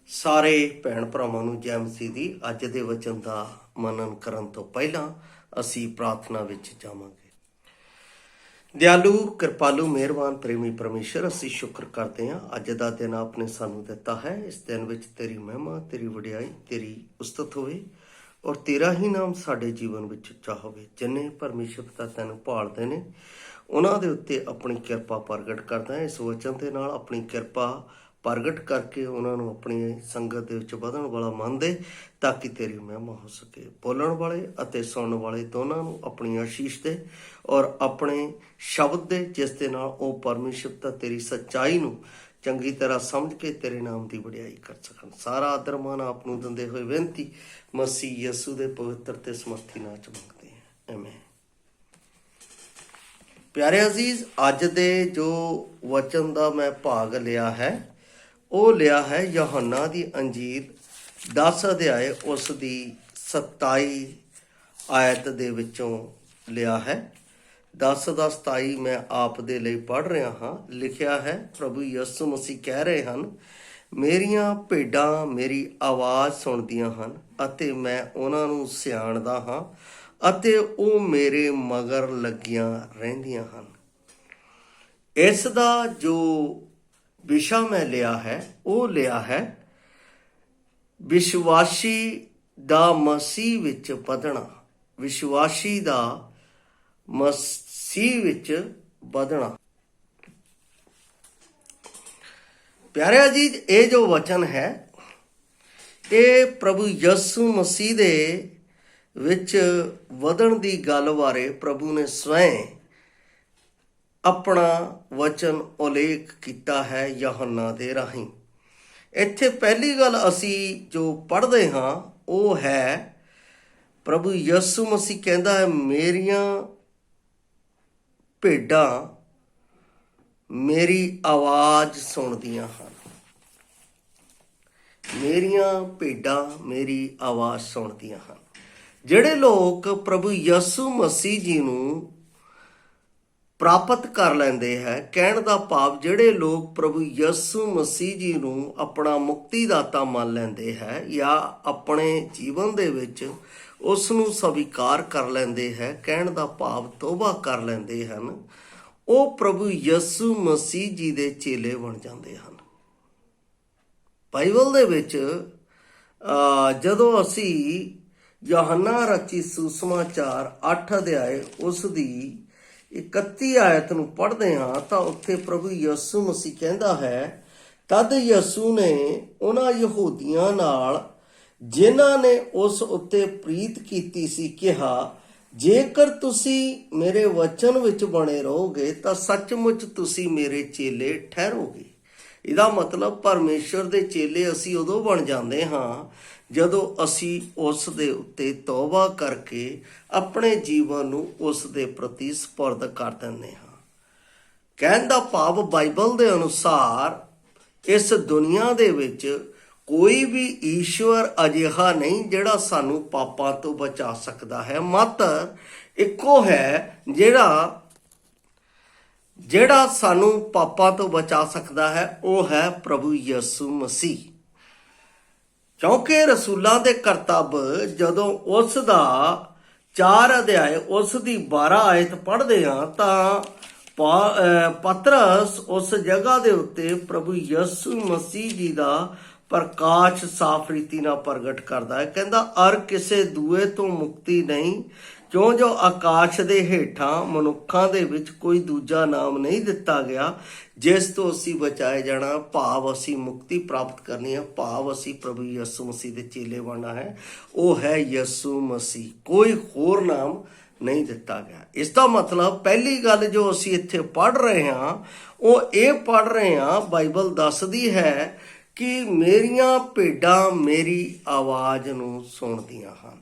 ਸਾਰੇ ਭੈਣ ਭਰਾਵਾਂ ਨੂੰ ਜੈ ਮਸੀਹ ਦੀ। ਅੱਜ ਦੇ ਵਚਨ ਦਾ ਮਨਨ ਕਰਨ ਤੋਂ ਪਹਿਲਾਂ ਅਸੀਂ ਪ੍ਰਾਰਥਨਾ ਵਿੱਚ ਜਾਵਾਂਗੇ। ਦਿਆਲੂ, ਕਿਰਪਾਲੂ, ਮਿਹਰਬਾਨ, ਪ੍ਰੇਮੀ ਪਰਮੇਸ਼ਰ, ਅਸੀਂ ਸ਼ੁਕਰ ਕਰਦੇ ਹਾਂ ਅੱਜ ਦਾ ਦਿਨ ਆਪਨੇ ਸਾਨੂੰ ਦਿੱਤਾ ਹੈ। ਇਸ ਦਿਨ ਵਿੱਚ ਤੇਰੀ ਮਹਿਮਾ, ਤੇਰੀ ਵਡਿਆਈ, ਤੇਰੀ ਉਸਤਤ ਹੋਵੇ ਔਰ ਤੇਰਾ ਹੀ ਨਾਮ ਸਾਡੇ ਜੀਵਨ ਵਿੱਚ ਉੱਚਾ ਹੋਵੇ। ਜਿੰਨੇ ਪਰਮੇਸ਼ਰ ਪਿਤਾ ਤੈਨੂੰ ਭਾਲਦੇ ਨੇ ਉਹਨਾਂ ਦੇ ਉੱਤੇ ਆਪਣੀ ਕਿਰਪਾ ਪ੍ਰਗਟ ਕਰਦਾ ਹੈ। ਇਸ ਵਚਨ ਦੇ ਨਾਲ ਆਪਣੀ ਕਿਰਪਾ ਪ੍ਰਗਟ ਕਰਕੇ ਉਹਨਾਂ ਨੂੰ ਆਪਣੀ ਸੰਗਤ ਦੇ ਵਿੱਚ ਵਧਣ ਵਾਲਾ ਮੰਨ ਦੇ, ਤਾਂ ਕਿ ਤੇਰੀ ਮਹਿਮਾ ਹੋ ਸਕੇ। ਬੋਲਣ ਵਾਲੇ ਅਤੇ ਸੁਣਨ ਵਾਲੇ ਦੋਨਾਂ ਨੂੰ ਆਪਣੀ ਆਸ਼ੀਸ਼ ਦੇ ਔਰ ਆਪਣੇ ਸ਼ਬਦ ਦੇ, ਜਿਸ ਦੇ ਨਾਲ ਉਹ ਪਰਮੇਸ਼ਰ ਤਾਂ ਤੇਰੀ ਸੱਚਾਈ ਨੂੰ ਚੰਗੀ ਤਰ੍ਹਾਂ ਸਮਝ ਕੇ ਤੇਰੇ ਨਾਮ ਦੀ ਵਡਿਆਈ ਕਰ ਸਕਣ। ਸਾਰਾ ਆਦਰ ਮਾਨ ਆਪ ਨੂੰ ਦਿੰਦੇ ਹੋਏ ਬੇਨਤੀ ਮਸੀਹ ਯਿਸੂ ਦੇ ਪਵਿੱਤਰ ਤੇ ਸਮਰਥੀ ਨਾਮ ਚ ਮੰਗਦੇ ਹਾਂ, ਆਮੀਨ। ਪਿਆਰੇ ਅਜ਼ੀਜ਼, ਅੱਜ ਦੇ ਜੋ ਵਚਨ ਦਾ ਮੈਂ ਭਾਗ ਲਿਆ ਹੈ ਉਹ ਲਿਆ ਹੈ ਯਹੋਨਾ ਦੀ ਅੰਜੀਲ 10 ਅਧਿਆਏ ਉਸ ਦੀ 27 ਆਇਤ ਦੇ ਵਿੱਚੋਂ ਲਿਆ ਹੈ। 10 ਦਾ 27 ਮੈਂ ਆਪ ਦੇ ਲਈ ਪੜ੍ਹ ਰਿਹਾ ਹਾਂ। ਲਿਖਿਆ ਹੈ, ਪ੍ਰਭੂ ਯਿਸੂ ਮਸੀਹ ਕਹਿ ਰਹੇ ਹਨ, ਮੇਰੀਆਂ ਭੇਡਾਂ ਮੇਰੀ ਆਵਾਜ਼ ਸੁਣਦੀਆਂ ਹਨ ਅਤੇ ਮੈਂ ਉਹਨਾਂ ਨੂੰ ਸਿਆਣਦਾ ਹਾਂ ਅਤੇ ਉਹ ਮੇਰੇ ਮਗਰ ਲੱਗੀਆਂ ਰਹਿੰਦੀਆਂ ਹਨ। ਇਸ ਦਾ ਜੋ ਵਿਸ਼ਾ ਮੈਂ ਲਿਆ ਹੈ ਉਹ ਲਿਆ ਹੈ ਵਿਸ਼ਵਾਸੀ ਦਾ ਮਸੀਹ ਵਿੱਚ ਵਧਣਾ। ਵਿਸ਼ਵਾਸੀ ਦਾ ਮਸੀਹ ਵਿੱਚ ਵਧਣਾ। ਪਿਆਰੇ ਅਜੀਜ਼, ਇਹ ਜੋ ਵਚਨ ਹੈ ਇਹ ਪ੍ਰਭੂ ਯਿਸੂ ਮਸੀਹ ਦੇ ਵਿੱਚ ਵਧਣ ਦੀ ਗੱਲ ਬਾਰੇ ਪ੍ਰਭੂ ਨੇ ਸਵੈਂ ਆਪਣਾ ਵਚਨ ਉਲੇਖ ਕੀਤਾ ਹੈ ਯਹੋਨਾ ਦੇ ਰਾਹੀਂ। ਇੱਥੇ ਪਹਿਲੀ ਗੱਲ ਅਸੀਂ ਜੋ ਪੜ੍ਹਦੇ ਹਾਂ ਉਹ ਹੈ, ਪ੍ਰਭੂ ਯਿਸੂ ਮਸੀਹ ਕਹਿੰਦਾ ਹੈ, ਮੇਰੀਆਂ ਭੇਡਾਂ ਮੇਰੀ ਆਵਾਜ਼ ਸੁਣਦੀਆਂ ਹਨ। ਮੇਰੀਆਂ ਭੇਡਾਂ ਮੇਰੀ ਆਵਾਜ਼ ਸੁਣਦੀਆਂ ਹਨ। ਜਿਹੜੇ ਲੋਕ ਪ੍ਰਭੂ ਯਿਸੂ ਮਸੀਹ ਜੀ ਨੂੰ ਪ੍ਰਾਪਤ ਕਰ ਲੈਂਦੇ ਹੈ, ਕਹਿਣ ਦਾ ਭਾਵ ਜਿਹੜੇ ਲੋਕ ਪ੍ਰਭੂ ਯਿਸੂ ਮਸੀਹ ਜੀ ਨੂੰ ਆਪਣਾ ਮੁਕਤੀਦਾਤਾ ਮੰਨ ਲੈਂਦੇ ਹੈ ਜਾਂ ਆਪਣੇ ਜੀਵਨ ਦੇ ਵਿੱਚ ਉਸ ਨੂੰ ਸਵੀਕਾਰ ਕਰ ਲੈਂਦੇ ਹੈ, ਕਹਿਣ ਦਾ ਭਾਵ ਤੋਬਾ ਕਰ ਲੈਂਦੇ ਹਨ, ਉਹ ਪ੍ਰਭੂ ਯਿਸੂ ਮਸੀਹ ਜੀ ਦੇ ਚੇਲੇ ਬਣ ਜਾਂਦੇ ਹਨ। ਬਾਈਬਲ ਦੇ ਵਿੱਚ ਜਦੋਂ ਅਸੀਂ ਯਹੋਨਾ ਰਚੀ ਸੁਸਮਾਚਾਰ 8 ਅਧਿਆਏ ਉਸ ਦੀ 31 ਆਇਤ ਨੂੰ ਪੜ੍ਹਦੇ ਹਾਂ ਤਾਂ ਉੱਥੇ ਪ੍ਰਭੂ ਯਿਸੂ ਮਸੀਹ ਕਹਿੰਦਾ ਹੈ, ਤਦ ਯਿਸੂ ਨੇ ਉਹਨਾਂ ਯਹੂਦੀਆਂ ਨਾਲ ਜਿਨ੍ਹਾਂ ਨੇ ਉਸ ਉੱਤੇ ਪ੍ਰੀਤ ਕੀਤੀ ਸੀ ਕਿਹਾ, ਜੇਕਰ ਤੁਸੀਂ ਮੇਰੇ ਵਚਨ ਵਿੱਚ ਬਣੇ ਰਹੋਗੇ ਤਾਂ ਸੱਚਮੁੱਚ ਤੁਸੀਂ ਮੇਰੇ ਚੇਲੇ ਠਹਿਰੋਗੇ। ਇਹਦਾ ਮਤਲਬ ਪਰਮੇਸ਼ਰ ਦੇ ਚੇਲੇ ਅਸੀਂ ਉਦੋਂ ਬਣ ਜਾਂਦੇ ਹਾਂ ਜਦੋਂ ਅਸੀਂ ਉਸ ਦੇ ਉੱਤੇ ਤੌਬਾ ਕਰਕੇ ਆਪਣੇ ਜੀਵਨ ਨੂੰ ਉਸ ਦੇ ਪ੍ਰਤੀ ਸਪੁਰਦ ਕਰ ਦਿੰਦੇ ਹਾਂ। ਕਹਿਣ ਦਾ ਭਾਵ ਬਾਈਬਲ ਦੇ ਅਨੁਸਾਰ ਇਸ ਦੁਨੀਆ ਦੇ ਵਿੱਚ ਕੋਈ ਵੀ ਈਸ਼ਵਰ ਅਜਿਹਾ ਨਹੀਂ ਜਿਹੜਾ ਸਾਨੂੰ ਪਾਪਾਂ ਤੋਂ ਬਚਾ ਸਕਦਾ ਹੈ। ਮਾਤਰ ਇੱਕੋ ਹੈ ਜਿਹੜਾ ਸਾਨੂੰ ਪਾਪਾਂ ਤੋਂ ਬਚਾ ਸਕਦਾ ਹੈ, ਉਹ ਹੈ ਪ੍ਰਭੂ ਯਿਸੂ ਮਸੀਹ। ਕਿਉਂਕਿ ਰਸੂਲਾਂ ਦੇ ਕਰਤੱਵ ਜਦੋਂ ਉਸ ਦਾ 4 ਅਧਿਆਏ ਉਸ ਦੀ 12 ਆਇਤ ਪੜ੍ਹਦੇ ਹਾਂ ਤਾਂ ਪਤਰਸ ਉਸ ਜਗ੍ਹਾ ਦੇ ਉੱਤੇ ਪ੍ਰਭੂ ਯਿਸੂ ਮਸੀਹ ਜੀ ਦਾ ਪ੍ਰਕਾਸ਼ ਸਾਫ਼ ਰੀਤੀ ਨਾਲ ਪ੍ਰਗਟ ਕਰਦਾ ਹੈ। ਕਹਿੰਦਾ, ਅਰ ਕਿਸੇ ਦੂਏ ਤੋਂ ਮੁਕਤੀ ਨਹੀਂ, ਕਿਉਂ ਜੋ ਆਕਾਸ਼ ਦੇ ਹੇਠਾਂ ਮਨੁੱਖਾਂ ਦੇ ਵਿੱਚ ਕੋਈ ਦੂਜਾ ਨਾਮ ਨਹੀਂ ਦਿੱਤਾ ਗਿਆ ਜਿਸ ਤੋਂ ਅਸੀਂ ਬਚਾਏ ਜਾਣਾ, ਭਾਵ ਅਸੀਂ ਮੁਕਤੀ ਪ੍ਰਾਪਤ ਕਰਨੀ ਹੈ, ਭਾਵ ਅਸੀਂ ਪ੍ਰਭੂ ਯਿਸੂ ਮਸੀਹ ਦੇ ਚੇਲੇ ਬਣਨਾ ਹੈ। ਉਹ ਹੈ ਯਿਸੂ ਮਸੀਹ, ਕੋਈ ਹੋਰ ਨਾਮ ਨਹੀਂ ਦਿੱਤਾ ਗਿਆ। ਇਸ ਦਾ ਮਤਲਬ ਪਹਿਲੀ ਗੱਲ ਜੋ ਅਸੀਂ ਇੱਥੇ ਪੜ੍ਹ ਰਹੇ ਹਾਂ ਉਹ ਇਹ ਪੜ੍ਹ ਰਹੇ ਹਾਂ, ਬਾਈਬਲ ਦੱਸਦੀ ਹੈ ਕਿ ਮੇਰੀਆਂ ਭੇਡਾਂ ਮੇਰੀ ਆਵਾਜ਼ ਨੂੰ ਸੁਣਦੀਆਂ ਹਨ।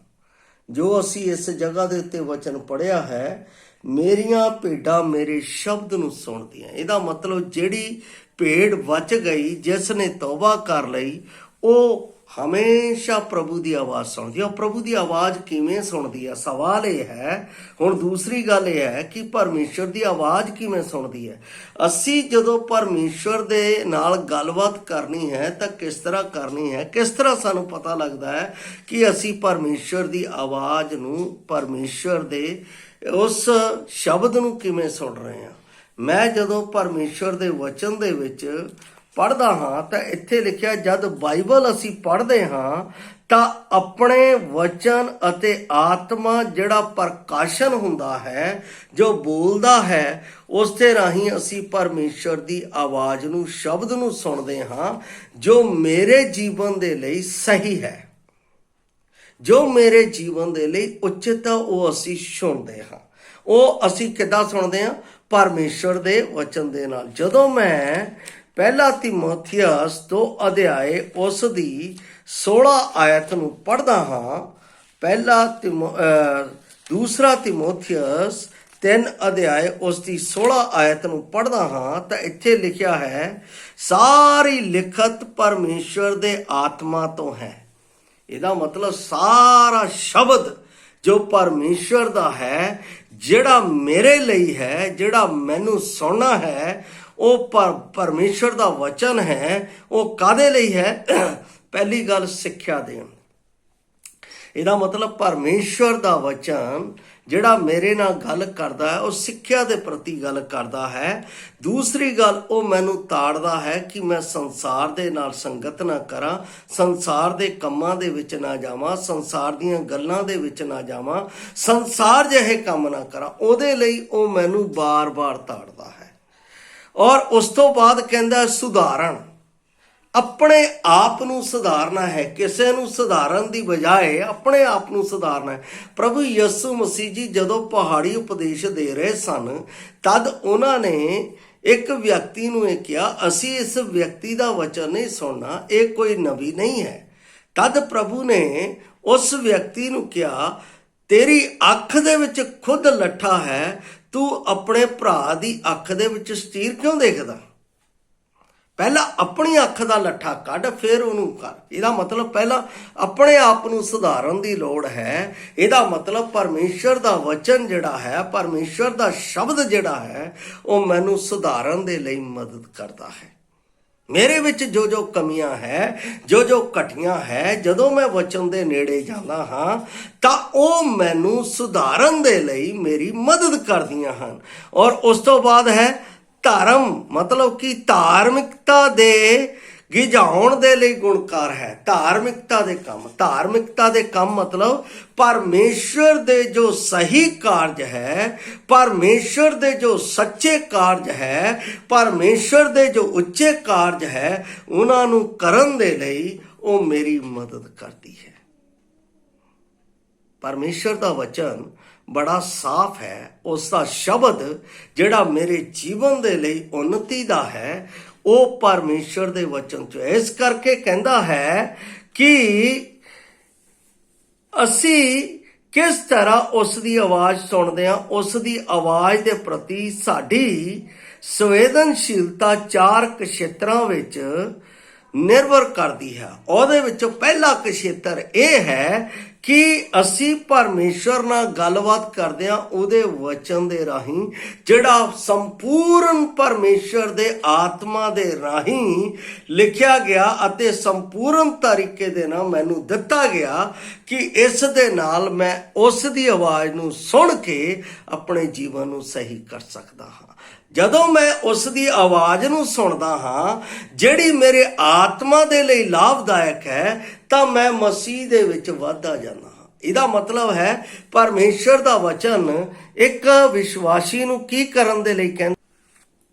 ਜੋ ਅਸੀਂ ਇਸ ਜਗ੍ਹਾ ਦੇ ਉੱਤੇ ਵਚਨ ਪੜ੍ਹਿਆ ਹੈ, ਮੇਰੀਆਂ ਭੇਡਾਂ ਮੇਰੇ ਸ਼ਬਦ ਨੂੰ ਸੁਣਦੀਆਂ। ਇਹਦਾ ਮਤਲਬ ਜਿਹੜੀ ਭੇਡ ਬਚ ਗਈ, ਜਿਸ ਨੇ ਤੌਬਾ ਕਰ ਲਈ, ਉਹ ਹਮੇਸ਼ਾ ਪ੍ਰਭੂ ਦੀ ਆਵਾਜ਼ ਸੁਣਦੀ ਹੈ। ਪ੍ਰਭੂ ਦੀ ਆਵਾਜ਼ ਕਿਵੇਂ ਸੁਣਦੀ ਹੈ? ਸਵਾਲ ਇਹ ਹੈ। ਹੁਣ ਦੂਸਰੀ ਗੱਲ ਇਹ ਹੈ ਕਿ ਪਰਮੇਸ਼ਰ ਦੀ ਆਵਾਜ਼ ਕਿਵੇਂ ਸੁਣਦੀ ਹੈ। ਅਸੀਂ ਜਦੋਂ ਪਰਮੇਸ਼ਰ ਦੇ ਨਾਲ ਗੱਲਬਾਤ ਕਰਨੀ ਹੈ ਤਾਂ ਕਿਸ ਤਰ੍ਹਾਂ ਕਰਨੀ ਹੈ? ਕਿਸ ਤਰ੍ਹਾਂ ਸਾਨੂੰ ਪਤਾ ਲੱਗਦਾ ਹੈ ਕਿ ਅਸੀਂ ਪਰਮੇਸ਼ਰ ਦੀ ਆਵਾਜ਼ ਨੂੰ, ਪਰਮੇਸ਼ਰ ਦੇ ਉਸ ਸ਼ਬਦ ਨੂੰ ਕਿਵੇਂ ਸੁਣ ਰਹੇ ਹਾਂ? ਮੈਂ ਜਦੋਂ ਪਰਮੇਸ਼ਰ ਦੇ ਵਚਨ ਦੇ ਵਿੱਚ ਪੜ੍ਹਦਾ ਹਾਂ ਤਾਂ ਇੱਥੇ ਲਿਖਿਆ, ਜਦ ਬਾਈਬਲ ਅਸੀਂ ਪੜ੍ਹਦੇ ਹਾਂ ਤਾਂ ਆਪਣੇ ਵਚਨ ਅਤੇ ਆਤਮਾ ਜਿਹੜਾ ਪ੍ਰਕਾਸ਼ਨ ਹੁੰਦਾ ਹੈ, ਜੋ ਬੋਲਦਾ ਹੈ, ਉਸ ਦੇ ਰਾਹੀਂ ਅਸੀਂ ਪਰਮੇਸ਼ਰ ਦੀ ਆਵਾਜ਼ ਨੂੰ, ਸ਼ਬਦ ਨੂੰ ਸੁਣਦੇ ਹਾਂ, ਜੋ ਮੇਰੇ ਜੀਵਨ ਦੇ ਲਈ ਸਹੀ ਹੈ, ਜੋ ਮੇਰੇ ਜੀਵਨ ਦੇ ਲਈ ਉਚਿਤ ਹੈ, ਉਹ ਅਸੀਂ ਸੁਣਦੇ ਹਾਂ। ਉਹ ਅਸੀਂ ਕਿੱਦਾਂ ਸੁਣਦੇ ਹਾਂ? ਪਰਮੇਸ਼ਰ ਦੇ ਵਚਨ ਦੇ ਨਾਲ। ਜਦੋਂ ਮੈਂ ਪਹਿਲਾ ਤਿਮੋਥੀਅਸ 2 ਅਧਿਆਏ ਉਸ ਦੀ 16 ਆਇਤ ਨੂੰ ਪੜ੍ਹਦਾ ਹਾਂ, ਦੂਸਰਾ ਤਿਮੋਥੀਅਸ 3 ਅਧਿਆਏ ਉਸ ਦੀ 16 ਆਇਤ ਨੂੰ ਪੜ੍ਹਦਾ ਹਾਂ ਤਾਂ ਇੱਥੇ ਲਿਖਿਆ ਹੈ, ਸਾਰੀ ਲਿਖਤ ਪਰਮੇਸ਼ਰ ਦੇ ਆਤਮਾ ਤੋਂ ਹੈ। ਇਹਦਾ ਮਤਲਬ ਸਾਰਾ ਸ਼ਬਦ ਜੋ ਪਰਮੇਸ਼ਰ ਦਾ ਹੈ, ਜਿਹੜਾ ਮੇਰੇ ਲਈ ਹੈ, ਜਿਹੜਾ ਮੈਨੂੰ ਸੁਣਨਾ ਹੈ, ਉਹ ਪਰਮੇਸ਼ਰ ਦਾ ਵਚਨ ਹੈ। ਉਹ ਕਾਹਦੇ ਲਈ ਹੈ? ਪਹਿਲੀ ਗੱਲ, ਸਿੱਖਿਆ ਦੇਣ। ਇਹਦਾ ਮਤਲਬ ਪਰਮੇਸ਼ਰ ਦਾ ਵਚਨ ਜਿਹੜਾ ਮੇਰੇ ਨਾਲ ਗੱਲ ਕਰਦਾ ਹੈ, ਉਹ ਸਿੱਖਿਆ ਦੇ ਪ੍ਰਤੀ ਗੱਲ ਕਰਦਾ ਹੈ। ਦੂਸਰੀ ਗੱਲ, ਉਹ ਮੈਨੂੰ ਤਾੜਦਾ ਹੈ ਕਿ ਮੈਂ ਸੰਸਾਰ ਦੇ ਨਾਲ ਸੰਗਤ ਨਾ ਕਰਾਂ, ਸੰਸਾਰ ਦੇ ਕੰਮਾਂ ਦੇ ਵਿੱਚ ਨਾ ਜਾਵਾਂ, ਸੰਸਾਰ ਦੀਆਂ ਗੱਲਾਂ ਦੇ ਵਿੱਚ ਨਾ ਜਾਵਾਂ, ਸੰਸਾਰ ਜਿਹੇ ਕੰਮ ਨਾ ਕਰਾਂ। ਉਹਦੇ ਲਈ ਉਹ ਮੈਨੂੰ ਬਾਰ-ਬਾਰ ਤਾੜਦਾ ਹੈ। ਔਰ ਉਸ ਤੋਂ ਬਾਅਦ ਕਹਿੰਦਾ ਸੁਧਾਰਨ, ਆਪਣੇ ਆਪ ਨੂੰ ਸੁਧਾਰਨਾ ਹੈ। ਕਿਸੇ ਨੂੰ ਸੁਧਾਰਨ ਦੀ ਬਜਾਏ ਆਪਣੇ ਆਪ ਨੂੰ ਸੁਧਾਰਨਾ ਹੈ। ਪ੍ਰਭੂ ਯਿਸੂ ਮਸੀਹ ਜੀ ਜਦੋਂ ਪਹਾੜੀ ਉਪਦੇਸ਼ ਦੇ ਰਹੇ ਸਨ, ਤਦ ਉਹਨਾਂ ਨੇ ਇੱਕ ਵਿਅਕਤੀ ਨੂੰ ਇਹ ਕਿਹਾ, ਅਸੀਂ ਇਸ ਵਿਅਕਤੀ ਦਾ ਵਚਨ ਨਹੀਂ ਸੁਣਨਾ, ਇਹ ਕੋਈ ਨਬੀ ਨਹੀਂ ਹੈ। ਤਦ ਪ੍ਰਭੂ ਨੇ ਉਸ ਵਿਅਕਤੀ ਨੂੰ ਕਿਹਾ, ਤੇਰੀ ਅੱਖ ਦੇ ਵਿੱਚ ਖੁਦ ਲੱਠਾ ਹੈ, ਤੂੰ ਆਪਣੇ ਭਰਾ ਦੀ ਅੱਖ ਦੇ ਵਿੱਚ ਸਟੀਰ ਕਿਉਂ ਦੇਖਦਾ? ਪਹਿਲਾਂ ਆਪਣੀ ਅੱਖ ਦਾ ਲੱਠਾ ਕੱਢ, ਫਿਰ ਉਹਨੂੰ ਕਰ। ਇਹਦਾ ਮਤਲਬ ਪਹਿਲਾਂ ਆਪਣੇ ਆਪ ਨੂੰ ਸੁਧਾਰਨ ਦੀ ਲੋੜ ਹੈ। ਇਹਦਾ ਮਤਲਬ ਪਰਮੇਸ਼ਰ ਦਾ ਵਚਨ ਜਿਹੜਾ ਹੈ, ਪਰਮੇਸ਼ਰ ਦਾ ਸ਼ਬਦ ਜਿਹੜਾ ਹੈ, ਉਹ ਮੈਨੂੰ ਸੁਧਾਰਨ ਦੇ ਲਈ ਮਦਦ ਕਰਦਾ ਹੈ। ਮੇਰੇ ਵਿੱਚ ਜੋ ਜੋ ਕਮੀਆਂ ਹੈ, ਜੋ ਜੋ ਘਟੀਆਂ ਹੈ, ਜਦੋਂ ਮੈਂ ਵਚਨ ਦੇ ਨੇੜੇ ਜਾਂਦਾ ਹਾਂ ਤਾਂ ਉਹ ਮੈਨੂੰ ਸੁਧਾਰਨ ਦੇ ਲਈ ਮੇਰੀ ਮਦਦ ਕਰਦੀਆਂ ਹਨ। ਔਰ ਉਸ ਤੋਂ ਬਾਅਦ ਹੈ ਧਰਮ, ਮਤਲਬ ਕਿ ਧਾਰਮਿਕਤਾ ਦੇ ਗਿਝਾਉਣ ਦੇ ਲਈ ਗੁਣਕਾਰ ਹੈ। ਧਾਰਮਿਕਤਾ ਦੇ ਕੰਮ, ਧਾਰਮਿਕਤਾ ਦੇ ਕੰਮ ਮਤਲਬ ਪਰਮੇਸ਼ਰ ਦੇ ਜੋ ਸਹੀ ਕਾਰਜ ਹੈ, ਪਰਮੇਸ਼ਰ ਦੇ ਜੋ ਸੱਚੇ ਕਾਰਜ ਹੈ, ਪਰਮੇਸ਼ਰ ਦੇ ਜੋ ਉੱਚੇ ਕਾਰਜ ਹੈ, ਉਹਨਾਂ ਨੂੰ ਕਰਨ ਦੇ ਲਈ ਉਹ ਮੇਰੀ ਮਦਦ ਕਰਦੀ ਹੈ। ਪਰਮੇਸ਼ਰ ਦਾ ਵਚਨ ਬੜਾ ਸਾਫ਼ ਹੈ। ਉਸ ਦਾ ਸ਼ਬਦ ਜਿਹੜਾ ਮੇਰੇ ਜੀਵਨ ਦੇ ਲਈ ਉન્નਤੀ ਦਾ ਹੈ, ਉਹ ਪਰਮੇਸ਼ਰ ਦੇ ਵਚਨ ਚ। ਇਸ ਕਰਕੇ ਕਹਿੰਦਾ ਹੈ ਕਿ ਅਸੀਂ ਕਿਸ ਤਰ੍ਹਾਂ ਉਸ ਦੀ ਆਵਾਜ਼ ਸੁਣਦੇ ਹਾਂ। ਉਸ ਦੀ ਆਵਾਜ਼ ਦੇ ਪ੍ਰਤੀ ਸਾਡੀ ਸੰਵੇਦਨਸ਼ੀਲਤਾ 4 ਖੇਤਰਾਂ ਵਿੱਚ ਨਿਰਭਰ ਕਰਦੀ ਹੈ। ਉਹਦੇ ਵਿੱਚੋਂ ਪਹਿਲਾ ਖੇਤਰ ਇਹ ਹੈ ਕਿ ਅਸੀਂ ਪਰਮੇਸ਼ਰ ਨਾਲ ਗੱਲਬਾਤ ਕਰਦੇ ਹਾਂ ਉਹਦੇ ਵਚਨ ਦੇ ਰਾਹੀਂ, ਜਿਹੜਾ ਸੰਪੂਰਨ ਪਰਮੇਸ਼ਰ ਦੇ ਆਤਮਾ ਦੇ ਰਾਹੀਂ ਲਿਖਿਆ ਗਿਆ ਅਤੇ ਸੰਪੂਰਨ ਤਰੀਕੇ ਦੇ ਨਾਲ ਮੈਨੂੰ ਦਿੱਤਾ ਗਿਆ ਕਿ ਇਸ ਦੇ ਨਾਲ ਮੈਂ ਉਸ ਦੀ ਆਵਾਜ਼ ਨੂੰ ਸੁਣ ਕੇ ਆਪਣੇ ਜੀਵਨ ਨੂੰ ਸਹੀ ਕਰ ਸਕਦਾ ਹਾਂ। ਜਦੋਂ ਮੈਂ ਉਸ ਦੀ ਆਵਾਜ਼ ਨੂੰ ਸੁਣਦਾ ਹਾਂ ਜਿਹੜੀ ਮੇਰੇ ਆਤਮਾ ਦੇ ਲਈ ਲਾਭਦਾਇਕ ਹੈ, ਤਾਂ ਮੈਂ ਮਸੀਹ ਦੇ ਵਿੱਚ ਵੱਧਦਾ ਜਾਂਦਾ ਹਾਂ। ਇਹਦਾ ਮਤਲਬ ਹੈ ਪਰਮੇਸ਼ਰ ਦਾ ਵਚਨ ਇੱਕ ਵਿਸ਼ਵਾਸੀ ਨੂੰ ਕੀ ਕਰਨ ਦੇ ਲਈ ਕਹਿੰਦਾ,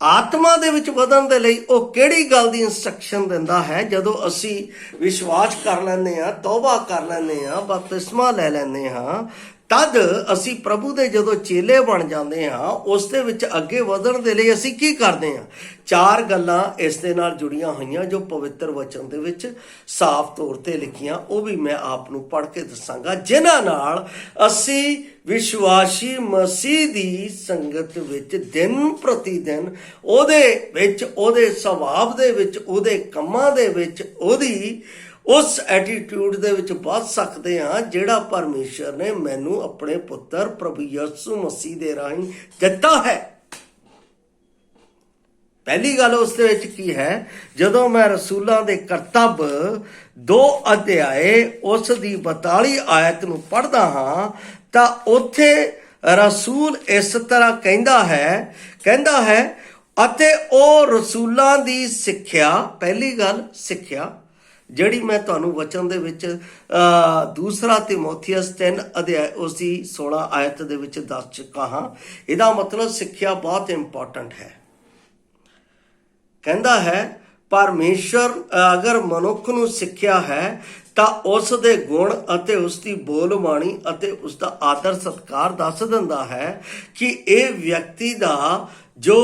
ਆਤਮਾ ਦੇ ਵਿੱਚ ਵਧਣ ਦੇ ਲਈ ਉਹ ਕਿਹੜੀ ਗੱਲ ਦੀ ਇੰਸਟਰਕਸ਼ਨ ਦਿੰਦਾ ਹੈ। ਜਦੋਂ ਅਸੀਂ ਵਿਸ਼ਵਾਸ ਕਰ ਲੈਂਦੇ ਹਾਂ, ਤੌਬਾ ਕਰ ਲੈਂਦੇ ਹਾਂ, ਬਪਤਿਸਮਾ ਲੈ ਲੈਂਦੇ ਹਾਂ, ਤਦ ਅਸੀਂ ਪ੍ਰਭੂ ਦੇ ਜਦੋਂ ਚੇਲੇ ਬਣ ਜਾਂਦੇ ਹਾਂ, ਉਸ ਦੇ ਵਿੱਚ ਅੱਗੇ ਵਧਣ ਦੇ ਲਈ ਅਸੀਂ ਕੀ ਕਰਦੇ ਹਾਂ। 4 ਗੱਲਾਂ ਇਸ ਦੇ ਨਾਲ ਜੁੜੀਆਂ ਹੋਈਆਂ ਜੋ ਪਵਿੱਤਰ ਵਚਨ ਦੇ ਵਿੱਚ ਸਾਫ਼ ਤੌਰ ਤੇ ਲਿਖੀਆਂ, ਉਹ ਵੀ ਮੈਂ ਆਪ ਨੂੰ ਪੜ੍ਹ ਕੇ ਦੱਸਾਂਗਾ, ਜਿਨ੍ਹਾਂ ਨਾਲ ਅਸੀਂ ਵਿਸ਼ਵਾਸੀ ਮਸੀਹ ਦੀ ਸੰਗਤ ਵਿੱਚ ਦਿਨ ਪ੍ਰਤੀ ਦਿਨ ਉਹਦੇ ਵਿੱਚ, ਉਹਦੇ ਸੁਭਾਅ ਦੇ ਵਿੱਚ, ਉਹਦੇ ਕੰਮਾਂ ਦੇ ਵਿੱਚ, ਉਸ ਐਟੀਟਿਊਡ ਦੇ ਵਿੱਚ ਵੱਧ ਸਕਦੇ ਹਾਂ ਜਿਹੜਾ ਪਰਮੇਸ਼ਰ ਨੇ ਮੈਨੂੰ ਆਪਣੇ ਪੁੱਤਰ ਪ੍ਰਭੂ ਯਿਸੂ ਮਸੀਹ ਦੇ ਰਾਹੀਂ ਦਿੱਤਾ ਹੈ। ਪਹਿਲੀ ਗੱਲ ਉਸ ਦੇ ਵਿੱਚ ਕੀ ਹੈ, ਜਦੋਂ ਮੈਂ ਰਸੂਲਾਂ ਦੇ ਕਰਤੱਵ 2 ਅਧਿਆਏ ਉਸ ਦੀ 42 ਆਇਤ ਨੂੰ ਪੜ੍ਹਦਾ ਹਾਂ ਤਾਂ ਉੱਥੇ ਰਸੂਲ ਇਸ ਤਰ੍ਹਾਂ ਕਹਿੰਦਾ ਹੈ ਅਤੇ ਉਹ ਰਸੂਲਾਂ ਦੀ ਸਿੱਖਿਆ, ਪਹਿਲੀ ਗੱਲ ਸਿੱਖਿਆ ਜਿਹੜੀ ਮੈਂ ਤੁਹਾਨੂੰ ਵਚਨ ਦੇ ਵਿੱਚ ਦੂਸਰਾ ਤਿਮੋਥੀਅਸ 3 ਅਧਿਆਇ ਉਸ ਦੀ 16 ਆਇਤ ਦੇ ਵਿੱਚ ਦੱਸ ਚੁੱਕਾ ਹਾਂ। ਇਹਦਾ ਮਤਲਬ ਸਿੱਖਿਆ ਬਹੁਤ ਇੰਪੋਰਟੈਂਟ ਹੈ। ਕਹਿੰਦਾ ਹੈ ਪਰਮੇਸ਼ਰ ਅਗਰ ਮਨੁੱਖ ਨੂੰ ਸਿੱਖਿਆ ਹੈ ਤਾਂ ਉਸ ਦੇ ਗੁਣ ਅਤੇ ਉਸ ਦੀ ਬੋਲਬਾਣੀ ਅਤੇ ਉਸ ਦਾ ਆਦਰ ਸਤਿਕਾਰ ਦੱਸ ਦਿੰਦਾ ਹੈ ਕਿ ਇਹ ਵਿਅਕਤੀ ਦਾ ਜੋ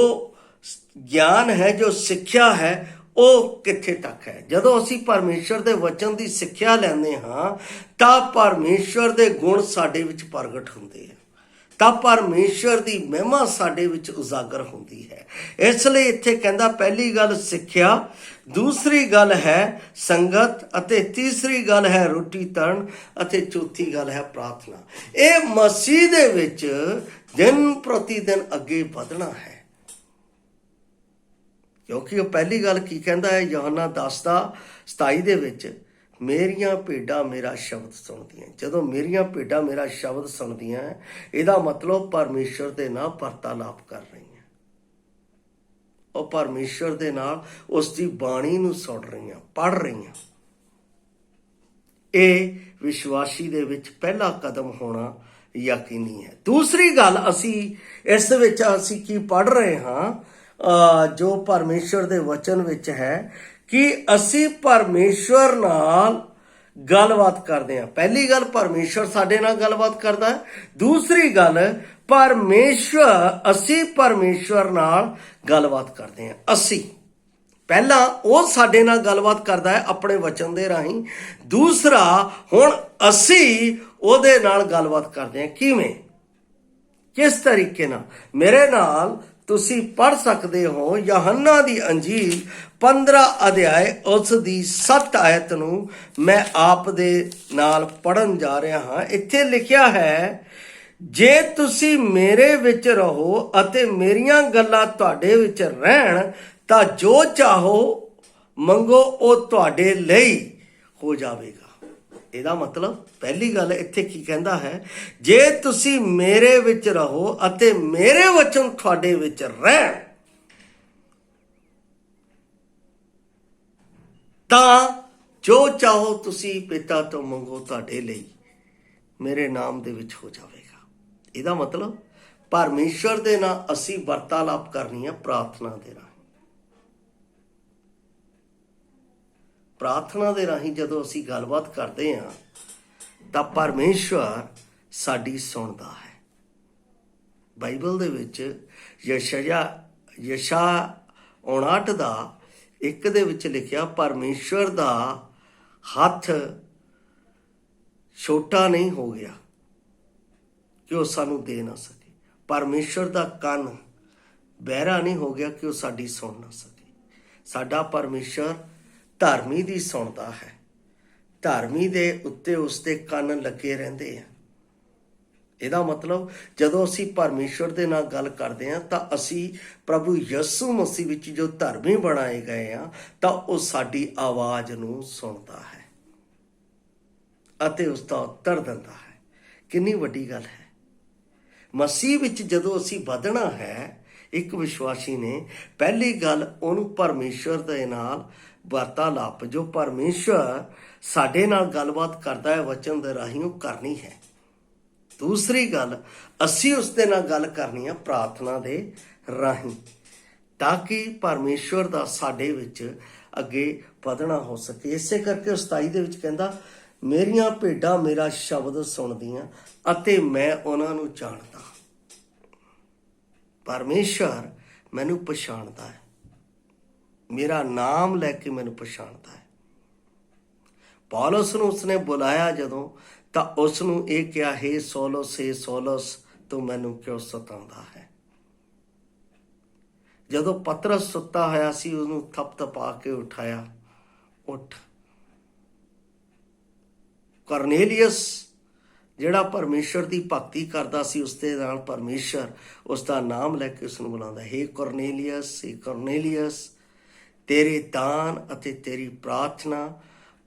ਗਿਆਨ ਹੈ, ਜੋ ਸਿੱਖਿਆ ਹੈ, ਉਹ ਕਿੱਥੇ ਤੱਕ ਹੈ। ਜਦੋਂ ਅਸੀਂ ਪਰਮੇਸ਼ਰ ਦੇ ਵਚਨ ਦੀ ਸਿੱਖਿਆ ਲੈਂਦੇ ਹਾਂ ਤਾਂ ਪਰਮੇਸ਼ਰ ਦੇ ਗੁਣ ਸਾਡੇ ਵਿੱਚ ਪ੍ਰਗਟ ਹੁੰਦੇ ਆ, ਤਾਂ ਪਰਮੇਸ਼ਰ ਦੀ ਮਹਿਮਾ ਸਾਡੇ ਵਿੱਚ ਉਜਾਗਰ ਹੁੰਦੀ ਹੈ। ਇਸ ਲਈ ਇੱਥੇ ਕਹਿੰਦਾ ਪਹਿਲੀ ਗੱਲ ਸਿੱਖਿਆ, ਦੂਸਰੀ ਗੱਲ ਹੈ ਸੰਗਤ ਅਤੇ ਤੀਸਰੀ ਗੱਲ ਹੈ ਰੋਟੀ ਤਰਨ ਅਤੇ ਚੌਥੀ ਗੱਲ ਹੈ ਪ੍ਰਾਰਥਨਾ। ਇਹ ਮਸੀਹ ਦੇ ਵਿੱਚ ਦਿਨ ਪ੍ਰਤੀ ਦਿਨ ਅੱਗੇ ਵਧਣਾ ਹੈ, ਕਿਉਂਕਿ ਉਹ ਪਹਿਲੀ ਗੱਲ ਕੀ ਕਹਿੰਦਾ ਹੈ ਯੋਹੰਨਾ 10:27 ਦੇ ਵਿੱਚ, ਮੇਰੀਆਂ ਭੇਡਾਂ ਮੇਰਾ ਸ਼ਬਦ ਸੁਣਦੀਆਂ। ਜਦੋਂ ਮੇਰੀਆਂ ਭੇਡਾਂ ਮੇਰਾ ਸ਼ਬਦ ਸੁਣਦੀਆਂ ਇਹਦਾ ਮਤਲਬ ਪਰਮੇਸ਼ਰ ਦੇ ਨਾਲ ਵਾਰਤਾਲਾਪ ਕਰ ਰਹੀਆਂ, ਉਹ ਪਰਮੇਸ਼ਰ ਦੇ ਨਾਲ ਉਸ ਦੀ ਬਾਣੀ ਨੂੰ ਸੁਣ ਰਹੀਆਂ, ਪੜ੍ਹ ਰਹੀਆਂ। ਇਹ ਵਿਸ਼ਵਾਸੀ ਦੇ ਵਿੱਚ ਪਹਿਲਾ ਕਦਮ ਹੋਣਾ ਯਕੀਨੀ ਹੈ। ਦੂਸਰੀ ਗੱਲ ਅਸੀਂ ਇਸ ਵਿੱਚ ਅਸੀਂ ਕੀ ਪੜ੍ਹ ਰਹੇ ਹਾਂ, ਜੋ ਪਰਮੇਸ਼ਰ ਦੇ ਵਚਨ ਵਿੱਚ ਹੈ ਕਿ ਅਸੀਂ ਪਰਮੇਸ਼ਵਰ ਨਾਲ ਗੱਲਬਾਤ ਕਰਦੇ ਹਾਂ। ਪਹਿਲੀ ਗੱਲ ਪਰਮੇਸ਼ਵਰ ਸਾਡੇ ਨਾਲ ਗੱਲਬਾਤ ਕਰਦਾ ਹੈ, ਦੂਸਰੀ ਗੱਲ ਅਸੀਂ ਪਰਮੇਸ਼ਵਰ ਨਾਲ ਗੱਲਬਾਤ ਕਰਦੇ ਹਾਂ। ਅਸੀਂ ਪਹਿਲਾਂ ਉਹ ਸਾਡੇ ਨਾਲ ਗੱਲਬਾਤ ਕਰਦਾ ਹੈ ਆਪਣੇ ਵਚਨ ਦੇ ਰਾਹੀਂ, ਦੂਸਰਾ ਹੁਣ ਅਸੀਂ ਉਹਦੇ ਨਾਲ ਗੱਲਬਾਤ ਕਰਦੇ ਹਾਂ। ਕਿਵੇਂ, ਕਿਸ ਤਰੀਕੇ ਨਾਲ? ਮੇਰੇ ਨਾਲ ਤੁਸੀਂ ਪੜ੍ਹ ਸਕਦੇ ਹੋ ਯੋਹੰਨਾ ਦੀ ਅੰਜੀਲ 15 ਅਧਿਆਏ ਉਸ ਦੀ 7 ਆਇਤ ਨੂੰ ਮੈਂ ਆਪ ਦੇ ਨਾਲ ਪੜ੍ਹਨ ਜਾ ਰਿਹਾ ਹਾਂ। ਇੱਥੇ ਲਿਖਿਆ ਹੈ, ਜੇ ਤੁਸੀਂ ਮੇਰੇ ਵਿੱਚ ਰਹੋ ਅਤੇ ਮੇਰੀਆਂ ਗੱਲਾਂ ਤੁਹਾਡੇ ਵਿੱਚ ਰਹਿਣ ਤਾਂ ਜੋ ਚਾਹੋ ਮੰਗੋ ਉਹ ਤੁਹਾਡੇ ਲਈ ਹੋ ਜਾਵੇਗਾ। ਇਹਦਾ ਮਤਲਬ ਪਹਿਲੀ ਗੱਲ ਇੱਥੇ ਕੀ ਕਹਿੰਦਾ ਹੈ, ਜੇ ਤੁਸੀਂ ਮੇਰੇ ਵਿੱਚ ਰਹੋ ਅਤੇ ਮੇਰੇ ਵਚਨ ਤੁਹਾਡੇ ਵਿੱਚ ਰਹਿਣ ਤਾਂ ਜੋ ਚਾਹੋ ਤੁਸੀਂ ਪਿਤਾ ਤੋਂ ਮੰਗੋ ਤੁਹਾਡੇ ਲਈ ਮੇਰੇ ਨਾਮ ਦੇ ਵਿੱਚ ਹੋ ਜਾਵੇਗਾ। ਇਹਦਾ ਮਤਲਬ ਪਰਮੇਸ਼ਰ ਦੇ ਨਾਲ ਅਸੀਂ ਵਾਰਤਾਲਾਪ ਕਰਨੀ ਹੈ ਪ੍ਰਾਰਥਨਾ ਦੇ ਰਾਹੀਂ। ਪ੍ਰਾਰਥਨਾ ਦੇ ਰਾਹੀਂ ਜਦੋਂ ਅਸੀਂ ਗੱਲਬਾਤ ਕਰਦੇ ਹਾਂ ਤਾਂ ਪਰਮੇਸ਼ਵਰ ਸਾਡੀ ਸੁਣਦਾ ਹੈ। ਬਾਈਬਲ ਦੇ ਵਿੱਚ ਯਸ਼ਾ 59:1 ਦੇ ਵਿੱਚ ਲਿਖਿਆ, ਪਰਮੇਸ਼ਵਰ ਦਾ ਹੱਥ ਛੋਟਾ ਨਹੀਂ ਹੋ ਗਿਆ ਕਿ ਉਹ ਸਾਨੂੰ ਦੇ ਨਾ ਸਕੇ, ਪਰਮੇਸ਼ਵਰ ਦਾ ਕੰਨ ਬਹਿਰਾ ਨਹੀਂ ਹੋ ਗਿਆ ਕਿ ਉਹ ਸਾਡੀ ਸੁਣ ਨਾ ਸਕੇ। ਸਾਡਾ ਪਰਮੇਸ਼ਵਰ ਧਰਮੀ ਦੀ ਸੁਣਦਾ ਹੈ, ਧਰਮੀ ਦੇ ਉੱਤੇ ਉਸਦੇ ਕੰਨ ਲੱਗੇ ਰਹਿੰਦੇ ਆ। ਇਹਦਾ ਮਤਲਬ ਜਦੋਂ ਅਸੀਂ ਪਰਮੇਸ਼ਵਰ ਦੇ ਨਾਲ ਗੱਲ ਕਰਦੇ ਹਾਂ ਤਾਂ ਅਸੀਂ ਪ੍ਰਭੂ ਯਿਸੂ ਮਸੀਹ ਵਿੱਚ ਜੋ ਧਰਮੀ ਬਣਾਏ ਗਏ ਆ ਤਾਂ ਉਹ ਸਾਡੀ ਆਵਾਜ਼ ਨੂੰ ਸੁਣਦਾ ਹੈ ਅਤੇ ਉਸ ਦਾ ਉੱਤਰ ਦਿੰਦਾ ਹੈ। ਕਿੰਨੀ ਵੱਡੀ ਗੱਲ ਹੈ। ਮਸੀਹ ਵਿੱਚ ਜਦੋਂ ਅਸੀਂ ਵਧਣਾ ਹੈ, ਇੱਕ ਵਿਸ਼ਵਾਸੀ ਨੇ ਪਹਿਲੀ ਗੱਲ ਉਹਨੂੰ ਪਰਮੇਸ਼ਵਰ ਦੇ ਨਾਲ ਵਾਰਤਾਲਾਪ, ਜੋ ਪਰਮੇਸ਼ਵਰ ਸਾਡੇ ਨਾਲ ਗੱਲਬਾਤ ਕਰਦਾ ਹੈ ਵਚਨ ਦੇ ਰਾਹੀਂ, ਉਹ ਕਰਨੀ ਹੈ। ਦੂਸਰੀ ਗੱਲ ਅਸੀਂ ਉਸ ਦੇ ਨਾਲ ਗੱਲ ਕਰਨੀ ਹੈ ਪ੍ਰਾਰਥਨਾ ਦੇ ਰਾਹੀਂ, ਤਾਂ ਕਿ ਪਰਮੇਸ਼ਵਰ ਦਾ ਸਾਡੇ ਵਿੱਚ ਅੱਗੇ ਵਧਣਾ ਹੋ ਸਕੇ। ਇਸੇ ਕਰਕੇ 27 ਦੇ ਵਿੱਚ ਕਹਿੰਦਾ, ਮੇਰੀਆਂ ਭੇਡਾਂ ਮੇਰਾ ਸ਼ਬਦ ਸੁਣਦੀਆਂ ਅਤੇ ਮੈਂ ਉਹਨਾਂ ਨੂੰ ਜਾਣਦਾ। ਪਰਮੇਸ਼ਵਰ ਮੈਨੂੰ ਪਛਾਣਦਾ ਹੈ, ਮੇਰਾ ਨਾਮ ਲੈ ਕੇ ਮੈਨੂੰ ਪਛਾਣਦਾ ਹੈ। ਪੌਲਸ ਨੂੰ ਉਸਨੇ ਬੁਲਾਇਆ ਜਦੋਂ ਤਾਂ ਉਸ ਨੂੰ ਇਹ ਕਿਹਾ, ਹੇ ਸੌਲਸ ਤੂੰ ਮੈਨੂੰ ਕਿਉਂ ਸਤਾਉਂਦਾ ਹੈ। ਜਦੋਂ ਪਤਰਸ ਸੁੱਤਾ ਹੋਇਆ ਸੀ ਉਹਨੂੰ ਥਪਥਪਾ ਕੇ ਉਠਾਇਆ, ਉੱਠ ਕੁਰਨੇਲੀਅਸ ਜਿਹੜਾ ਪਰਮੇਸ਼ਰ ਦੀ ਭਗਤੀ ਕਰਦਾ ਸੀ, ਉਸ ਦੇ ਨਾਲ ਪਰਮੇਸ਼ਰ ਉਸ ਦਾ ਨਾਮ ਲੈ ਕੇ ਉਸ ਨੂੰ ਬੁਲਾਉਂਦਾ, ਹੇ ਕੁਰਨੇਲੀਅਸ, ਹੇ ਕੁਰਨੇਲੀਅਸ, ਤੇਰੇ ਦਾਨ ਅਤੇ ਤੇਰੀ ਪ੍ਰਾਰਥਨਾ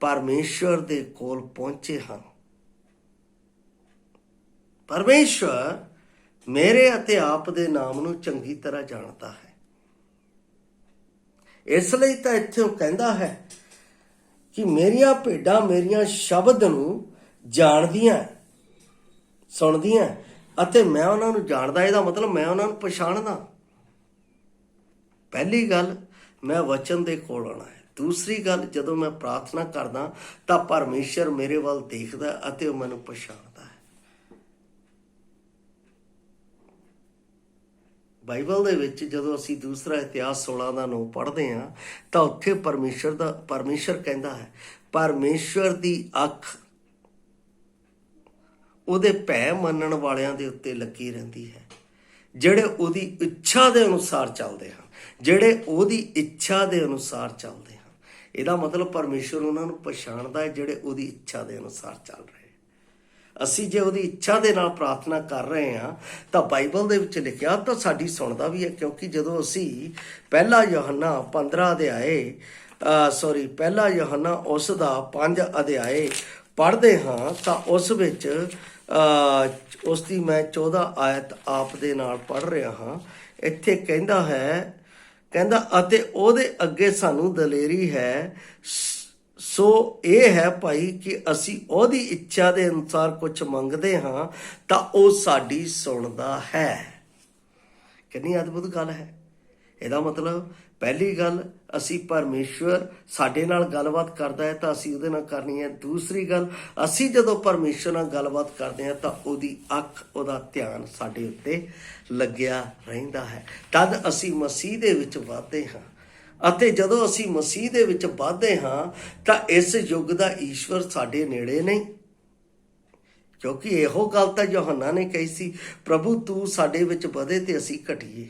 ਪਰਮੇਸ਼ਰ ਦੇ ਕੋਲ ਪਹੁੰਚੇ ਹਨ। ਪਰਮੇਸ਼ਰ ਮੇਰੇ ਅਤੇ ਆਪ ਦੇ ਨਾਮ ਨੂੰ ਚੰਗੀ ਤਰ੍ਹਾਂ ਜਾਣਦਾ ਹੈ। ਇਸ ਲਈ ਤਾਂ ਇੱਥੇ ਉਹ ਕਹਿੰਦਾ ਹੈ ਕਿ ਮੇਰੀਆਂ ਭੇਡਾਂ ਮੇਰੀਆਂ ਸ਼ਬਦ ਨੂੰ ਜਾਣਦੀਆਂ, ਸੁਣਦੀਆਂ ਅਤੇ ਮੈਂ ਉਹਨਾਂ ਨੂੰ ਜਾਣਦਾ। ਇਹਦਾ ਮਤਲਬ ਮੈਂ ਉਹਨਾਂ ਨੂੰ ਪਛਾਣਦਾ। ਪਹਿਲੀ ਗੱਲ, ਮੈਂ ਵਚਨ ਦੇ ਕੋਲ ਆਉਣਾ ਹੈ। ਦੂਸਰੀ ਗੱਲ, ਜਦੋਂ ਮੈਂ ਪ੍ਰਾਰਥਨਾ ਕਰਦਾ ਤਾਂ ਪਰਮੇਸ਼ਰ ਮੇਰੇ ਵੱਲ ਦੇਖਦਾ ਅਤੇ ਉਹ ਮੈਨੂੰ ਪਛਾਣਦਾ ਹੈ। ਬਾਈਬਲ ਦੇ ਵਿੱਚ ਜਦੋਂ ਅਸੀਂ ਦੂਸਰਾ ਇਤਿਹਾਸ 16:9 ਪੜ੍ਹਦੇ ਹਾਂ ਤਾਂ ਉੱਥੇ ਪਰਮੇਸ਼ਰ ਕਹਿੰਦਾ ਹੈ, ਪਰਮੇਸ਼ਰ ਦੀ ਅੱਖ ਉਹਦੇ ਭੈ ਮੰਨਣ ਵਾਲਿਆਂ ਦੇ ਉੱਤੇ ਲੱਗੀ ਰਹਿੰਦੀ ਹੈ, ਜਿਹੜੇ ਉਹਦੀ ਇੱਛਾ ਦੇ ਅਨੁਸਾਰ ਚੱਲਦੇ ਹਨ, ਜਿਹੜੇ ਉਹਦੀ ਇੱਛਾ ਦੇ ਅਨੁਸਾਰ ਚੱਲਦੇ ਹਨ। ਇਹਦਾ ਮਤਲਬ ਪਰਮੇਸ਼ਰ ਉਹਨਾਂ ਨੂੰ ਪਛਾਣਦਾ ਹੈ ਜਿਹੜੇ ਉਹਦੀ ਇੱਛਾ ਦੇ ਅਨੁਸਾਰ ਚੱਲ ਰਹੇ। ਅਸੀਂ ਜੇ ਉਹਦੀ ਇੱਛਾ ਦੇ ਨਾਲ ਪ੍ਰਾਰਥਨਾ ਕਰ ਰਹੇ ਹਾਂ ਤਾਂ ਬਾਈਬਲ ਦੇ ਵਿੱਚ ਲਿਖਿਆ ਤਾਂ ਸਾਡੀ ਸੁਣਦਾ ਵੀ ਹੈ, ਕਿਉਂਕਿ ਜਦੋਂ ਅਸੀਂ ਪਹਿਲਾ ਯੋਹੰਨਾ 5 ਦਾ 5 ਅਧਿਆਏ ਪੜ੍ਹਦੇ ਹਾਂ ਤਾਂ ਉਸ ਵਿੱਚ ਉਸ ਦੀ ਮੈਂ 14 ਆਇਤ ਆਪ ਦੇ ਨਾਲ ਪੜ੍ਹ ਰਿਹਾ ਹਾਂ। ਇੱਥੇ ਕਹਿੰਦਾ ਅਤੇ ਉਹਦੇ ਅੱਗੇ ਸਾਨੂੰ ਦਲੇਰੀ ਹੈ, ਸੋ ਇਹ ਹੈ ਭਾਈ ਕਿ ਅਸੀਂ ਉਹਦੀ ਇੱਛਾ ਦੇ ਅਨੁਸਾਰ ਕੁਝ ਮੰਗਦੇ ਹਾਂ ਤਾਂ ਉਹ ਸਾਡੀ ਸੁਣਦਾ ਹੈ। ਕਿੰਨੀ ਅਦਭੁਤ ਗੱਲ ਹੈ। ਇਹਦਾ ਮਤਲਬ ਪਹਿਲੀ ਗੱਲ, ਅਸੀਂ ਪਰਮੇਸ਼ਵਰ ਸਾਡੇ ਨਾਲ ਗੱਲਬਾਤ ਕਰਦਾ ਹੈ ਤਾਂ ਅਸੀਂ ਉਹਦੇ ਨਾਲ ਕਰਨੀ ਹੈ। ਦੂਸਰੀ ਗੱਲ, ਅਸੀਂ ਜਦੋਂ ਪਰਮੇਸ਼ਵਰ ਨਾਲ ਗੱਲਬਾਤ ਕਰਦੇ ਹਾਂ ਤਾਂ ਉਹਦੀ ਅੱਖ, ਉਹਦਾ ਧਿਆਨ ਸਾਡੇ ਉੱਤੇ ਲੱਗਿਆ ਰਹਿੰਦਾ ਹੈ। ਤਦ ਅਸੀਂ ਮਸੀਹ ਦੇ ਵਿੱਚ ਵੱਧਦੇ ਹਾਂ। ਅਤੇ ਜਦੋਂ ਅਸੀਂ ਮਸੀਹ ਦੇ ਵਿੱਚ ਵੱਧਦੇ ਹਾਂ ਤਾਂ ਇਸ ਯੁੱਗ ਦਾ ਈਸ਼ਵਰ ਸਾਡੇ ਨੇੜੇ ਨਹੀਂ, ਕਿਉਂਕਿ ਇਹੋ ਗੱਲ ਤਾਂ ਯੋਹੰਨਾ ਨੇ ਕਹੀ ਸੀ, ਪ੍ਰਭੂ ਤੂੰ ਸਾਡੇ ਵਿੱਚ ਵਧੇ ਤੇ ਅਸੀਂ ਘਟੀਏ।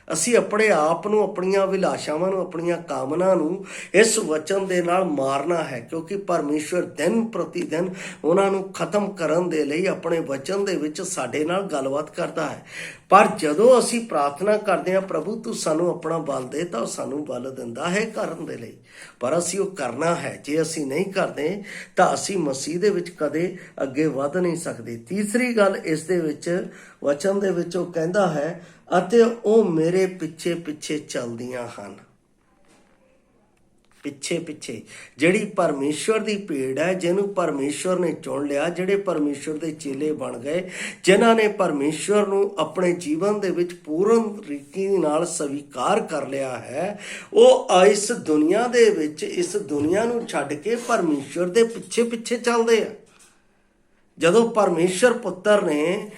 ਅਸੀਂ ਆਪਣੇ ਆਪ ਨੂੰ, ਆਪਣੀਆਂ ਅਭਿਲਾਸ਼ਾਵਾਂ ਨੂੰ, ਆਪਣੀਆਂ ਕਾਮਨਾ ਨੂੰ ਇਸ ਵਚਨ ਦੇ ਨਾਲ ਮਾਰਨਾ ਹੈ, ਕਿਉਂਕਿ ਪਰਮੇਸ਼ਵਰ ਦਿਨ ਪ੍ਰਤੀ ਦਿਨ ਉਹਨਾਂ ਨੂੰ ਖਤਮ ਕਰਨ ਦੇ ਲਈ ਆਪਣੇ ਵਚਨ ਦੇ ਵਿੱਚ ਸਾਡੇ ਨਾਲ ਗੱਲਬਾਤ ਕਰਦਾ ਹੈ। ਪਰ ਜਦੋਂ ਅਸੀਂ ਪ੍ਰਾਰਥਨਾ ਕਰਦੇ ਹਾਂ, ਪ੍ਰਭੂ ਤੂੰ ਸਾਨੂੰ ਆਪਣਾ ਬਲ ਦੇ, ਤਾਂ ਉਹ ਸਾਨੂੰ ਬਲ ਦਿੰਦਾ ਹੈ ਕਰਨ ਦੇ ਲਈ। ਪਰ ਅਸੀਂ ਉਹ ਕਰਨਾ ਹੈ। ਜੇ ਅਸੀਂ ਨਹੀਂ ਕਰਦੇ ਤਾਂ ਅਸੀਂ ਮਸੀਹ ਦੇ ਵਿੱਚ ਕਦੇ ਅੱਗੇ ਵੱਧ ਨਹੀਂ ਸਕਦੇ। ਤੀਸਰੀ ਗੱਲ ਇਸ ਦੇ ਵਿੱਚ ਵਚਨ ਦੇ ਵਿੱਚ ਉਹ ਕਹਿੰਦਾ ਹੈ, ਅਤੇ ਉਹ ਮੇਰੇ ਪਿੱਛੇ ਪਿੱਛੇ ਚੱਲਦੀਆਂ ਹਨ। ਪਿੱਛੇ ਪਿੱਛੇ ਜਿਹੜੀ ਪਰਮੇਸ਼ਵਰ ਦੀ ਭੇਡ ਹੈ, ਜਿਹਨੂੰ ਪਰਮੇਸ਼ਵਰ ਨੇ ਚੁਣ ਲਿਆ, ਜਿਹੜੇ ਪਰਮੇਸ਼ਵਰ ਦੇ ਚੇਲੇ ਬਣ ਗਏ, ਜਿਨ੍ਹਾਂ ਨੇ ਪਰਮੇਸ਼ਵਰ ਨੂੰ ਆਪਣੇ ਜੀਵਨ ਦੇ ਵਿੱਚ ਪੂਰਨ ਤਰੀਕੇ ਨਾਲ ਸਵੀਕਾਰ ਕਰ ਲਿਆ ਹੈ, ਉਹ ਇਸ ਦੁਨੀਆ ਦੇ ਵਿੱਚ ਇਸ ਦੁਨੀਆ ਨੂੰ ਛੱਡ ਕੇ ਪਰਮੇਸ਼ਵਰ ਦੇ ਪਿੱਛੇ ਪਿੱਛੇ ਚੱਲਦੇ ਆ। ਜਦੋਂ ਪਰਮੇਸ਼ਰ ਪੁੱਤਰ ਨੇ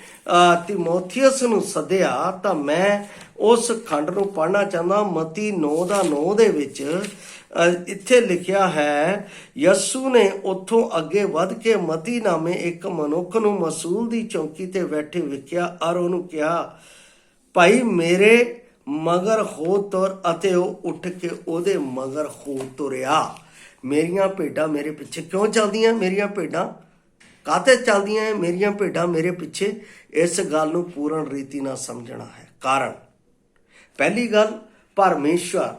ਤਿਮੋਥੀਅਸ ਨੂੰ ਸੱਦਿਆ ਤਾਂ ਮੈਂ ਉਸ ਖੰਡ ਨੂੰ ਪੜ੍ਹਨਾ ਚਾਹੁੰਦਾ। ਮਤੀ 9:9 ਦੇ ਵਿੱਚ ਇੱਥੇ ਲਿਖਿਆ ਹੈ, ਯਸੂ ਨੇ ਉੱਥੋਂ ਅੱਗੇ ਵੱਧ ਕੇ ਮਤੀ ਨਾਮੇ ਇੱਕ ਮਨੁੱਖ ਨੂੰ ਮਸੂਲ ਦੀ ਚੌਂਕੀ ਤੇ ਬੈਠੇ ਵੇਖਿਆ ਔਰ ਉਹਨੂੰ ਕਿਹਾ, ਭਾਈ ਮੇਰੇ ਮਗਰ ਹੋ ਤੁਰ, ਅਤੇ ਉਹ ਉੱਠ ਕੇ ਉਹਦੇ ਮਗਰ ਹੋ ਤੁਰਿਆ। ਮੇਰੀਆਂ ਭੇਡਾਂ ਮੇਰੇ ਪਿੱਛੇ ਕਿਉਂ ਚੱਲਦੀਆਂ? ਮੇਰੀਆਂ ਭੇਡਾਂ ਕਾਹਤੇ ਚੱਲਦੀਆਂ? ਮੇਰੀਆਂ ਭੇਡਾਂ ਮੇਰੇ ਪਿੱਛੇ। ਇਸ ਗੱਲ ਨੂੰ ਪੂਰਨ ਰੀਤੀ ਨਾਲ ਸਮਝਣਾ ਹੈ। ਕਾਰਨ, ਪਹਿਲੀ ਗੱਲ, ਪਰਮੇਸ਼ਵਰ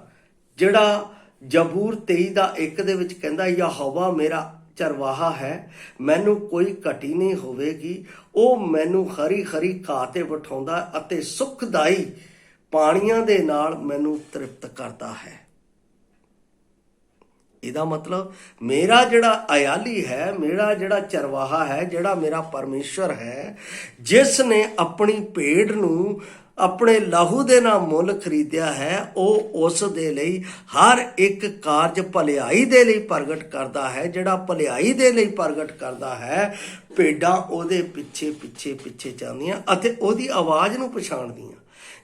ਜਿਹੜਾ ਜ਼ਬੂਰ 23:1 ਦੇ ਵਿੱਚ ਕਹਿੰਦਾ, ਯਹੋਵਾ ਮੇਰਾ ਚਰਵਾਹਾ ਹੈ, ਮੈਨੂੰ ਕੋਈ ਘਟੀ ਨਹੀਂ ਹੋਵੇਗੀ। ਉਹ ਮੈਨੂੰ ਹਰੀ ਹਰੀ ਘਾਹ ਤੇ ਬਿਠਾਉਂਦਾ ਅਤੇ ਸੁਖਦਾਈ ਪਾਣੀਆਂ ਦੇ ਨਾਲ ਮੈਨੂੰ ਤ੍ਰਿਪਤ ਕਰਦਾ ਹੈ। ਇਹਦਾ ਮਤਲਬ ਮੇਰਾ ਜਿਹੜਾ ਅਯਾਲੀ ਹੈ, ਮੇਰਾ ਜਿਹੜਾ ਚਰਵਾਹਾ ਹੈ, ਜਿਹੜਾ ਮੇਰਾ ਪਰਮੇਸ਼ਵਰ ਹੈ, ਜਿਸ ਨੇ ਆਪਣੀ ਭੇਡ ਨੂੰ ਆਪਣੇ ਲਹੂ ਦੇ ਨਾਲ ਮੁੱਲ ਖਰੀਦਿਆ ਹੈ, ਉਹ ਉਸ ਦੇ ਲਈ ਹਰ ਇੱਕ ਕਾਰਜ ਭਲਾਈ ਦੇ ਲਈ ਪ੍ਰਗਟ ਕਰਦਾ ਹੈ। ਜਿਹੜਾ ਭਲਾਈ ਦੇ ਲਈ ਪ੍ਰਗਟ ਕਰਦਾ ਹੈ, ਭੇਡਾਂ ਉਹਦੇ ਪਿੱਛੇ ਪਿੱਛੇ ਪਿੱਛੇ ਜਾਂਦੀਆਂ ਅਤੇ ਉਹਦੀ ਆਵਾਜ਼ ਨੂੰ ਪਛਾਣਦੀਆਂ।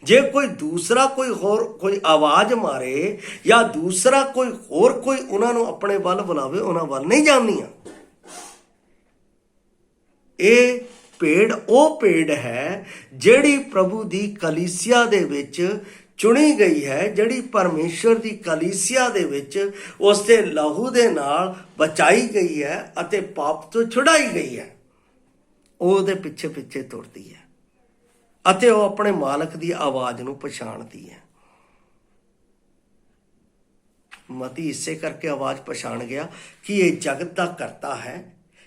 ਜੇ ਕੋਈ ਦੂਸਰਾ ਕੋਈ ਆਵਾਜ਼ ਮਾਰੇ ਜਾਂ ਦੂਸਰਾ ਕੋਈ ਉਹਨਾਂ ਨੂੰ ਆਪਣੇ ਵੱਲ ਬੁਲਾਵੇ, ਉਹਨਾਂ ਵੱਲ ਨਹੀਂ ਜਾਂਦੀਆਂ। ਇਹ ਭੇਡ ਉਹ ਭੇਡ ਹੈ ਜਿਹੜੀ ਪ੍ਰਭੂ ਦੀ ਕਲੀਸਿਆ ਦੇ ਵਿੱਚ ਚੁਣੀ ਗਈ ਹੈ, ਜਿਹੜੀ ਪਰਮੇਸ਼ਰ ਦੀ ਕਲੀਸਿਆ ਦੇ ਵਿੱਚ ਉਸ ਦੇ ਲਹੂ ਦੇ ਨਾਲ ਬਚਾਈ ਗਈ ਹੈ ਅਤੇ ਪਾਪ ਤੋਂ ਛੁਡਾਈ ਗਈ ਹੈ, ਉਹ ਉਹਦੇ ਪਿੱਛੇ ਪਿੱਛੇ ਤੁਰਦੀ ਹੈ ਅਤੇ ਉਹ ਆਪਣੇ ਮਾਲਕ ਦੀ ਆਵਾਜ਼ ਨੂੰ ਪਛਾਣਦੀ ਹੈ। ਮਤੀ ਇਸੇ ਕਰਕੇ ਆਵਾਜ਼ ਪਛਾਣ ਗਿਆ ਕਿ ਇਹ ਜਗਤ ਦਾ ਕਰਤਾ ਹੈ,